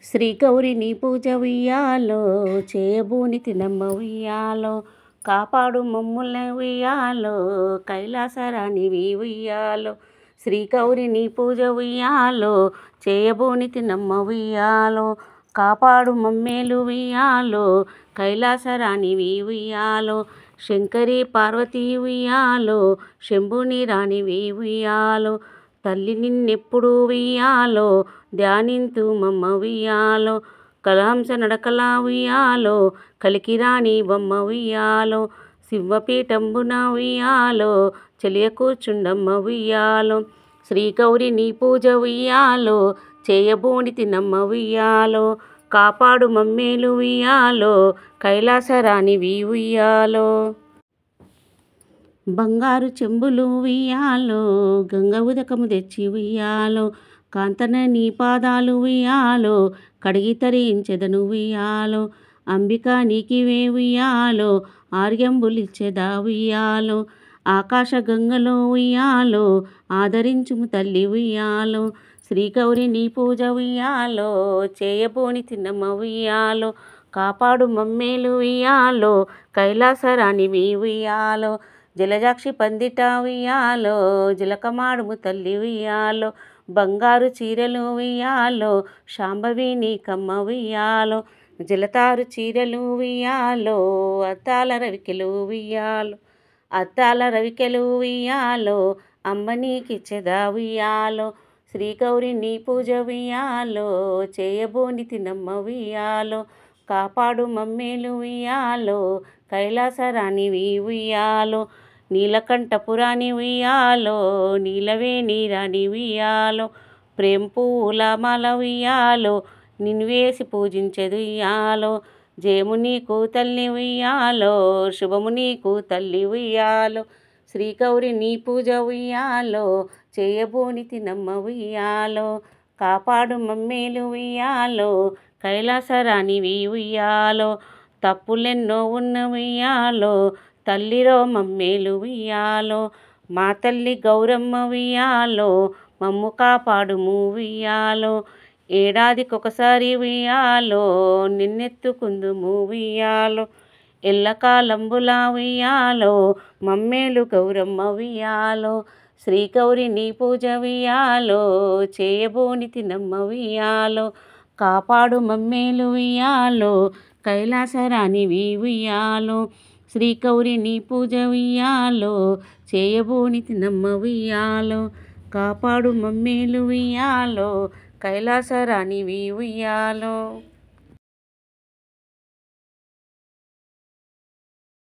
శ్రీ గౌరి నీ పూజ ఉయ్యాలో, చేయబూని తినమ్మ ఉయ్యాలో, కాపాడు మమ్ముల ఉయ్యాలో, కైలాసరాణివి ఉయ్యాలో. శ్రీ గౌరి నీ పూజ ఉయ్యాలో, చేయబూని తినమ్మ ఉయ్యాలో, కాపాడు మమ్మేలు ఉయ్యాలో, కైలాసరాణివి ఉయ్యాలో. శంకరి పార్వతీ ఉయ్యాలో, శంభుని రాణివి ఉయ్యాలో. తల్లి నిన్నెప్పుడు ఉయ్యాలో, ధ్యానింతు మమ్మ ఉయ్యాలో. కలహంస నడకల ఉయ్యాలో, కలికిరాణి బొమ్మ ఉయ్యాలో. సింహపీఠంబున ఉయ్యాలో, చెలియ కూర్చుండమ్మ ఉయ్యాలో. శ్రీ గౌరి నీ పూజ ఉయ్యాలో, చేయబూని తినమ్మ ఉయ్యాలో, కాపాడు మమ్మేలు ఉయ్యాలో, కైలాసరాణివి ఉయ్యాలో. బంగారు చెంబులు ఉయ్యాలో, గంగ ఉదకము తెచ్చి ఉయ్యాలో, కాంతన నీ పాదాలు ఉయ్యాలో, కడిగి తరించెదను ఉయ్యాలో. అంబిక నీకివే ఉయ్యాలో, ఆర్యంబులిచ్చెదా ఉయ్యాలో. ఆకాశ గంగలో ఉయ్యాలో, ఆదరించుము తల్లి ఉయ్యాలో. శ్రీ గౌరి నీ పూజ ఉయ్యాలో, చేయబోని తిన్నమ్మ ఉయ్యాలో, కాపాడు మమ్మేలు ఉయ్యాలో, కైలాసరాణివి ఉయ్యాలో. జలజాక్షి పందిట ఉయ్యాలో, జలకమాడుము తల్లి ఉయ్యాలో. బంగారు చీరలు ఉయ్యాలో, శాంభవి నీకమ్మ ఉయ్యాలో. జలతారు చీరలు ఉయ్యాలో, అద్దాల రవికెలు ఉయ్యాలో. అద్దాల రవికెలు ఉయ్యాలో, అమ్మ నీకిచ్చెదా ఉయ్యాలో. శ్రీ గౌరి నీ పూజ ఉయ్యాలో, చేయబోని తినమ్మ ఉయ్యాలో, కాపాడు మమ్మేలు ఉయ్యాలో, కైలాసరాణివి ఉయ్యాలో. నీలకంఠపురాణి ఉయ్యాలో, నీలవేణి రాణి ఉయ్యాలో. ప్రేమ పూల మాల ఉయ్యాలో, నిన్వేసి పూజించెదు ఉయ్యాలో. జయము నీకు తల్లి ఉయ్యాలో, శుభము నీకు తల్లి ఉయ్యాలో. శ్రీ గౌరి నీ పూజ ఉయ్యాలో, చేయబోని తినమ్మ ఉయ్యాలో, కాపాడు మమ్మేలు ఉయ్యాలో, కైలాసరాణివి ఉయ్యాలో. తప్పులెన్నో ఉన్న ఉయ్యాలో, తల్లిరో మమ్మేలు ఉయ్యాలో. మా తల్లి గౌరమ్మ ఉయ్యాలో, మమ్ము కాపాడుము ఉయ్యాలో. ఏడాదికొకసారి ఉయ్యాలో, నిన్నెత్తుకుందుము ఉయ్యాలో. ఎల్లకాలంబులా ఉయ్యాలో, మమ్మేలు గౌరమ్మ ఉయ్యాలో. శ్రీ గౌరి నీ పూజ ఉయ్యాలో, చేయబోని తినమ్మ ఉయ్యాలో, కాపాడు మమ్మేలు ఉయ్యాలో, కైలాసరాణివి ఉయ్యాలో. శ్రీ గౌరి నీ పూజ ఉయ్యాలో, చేయబోని తినమ్మ ఉయ్యాలో, కాపాడు మమ్మేలు ఉయ్యాలో, కైలాసరాణివి ఉయ్యాలో.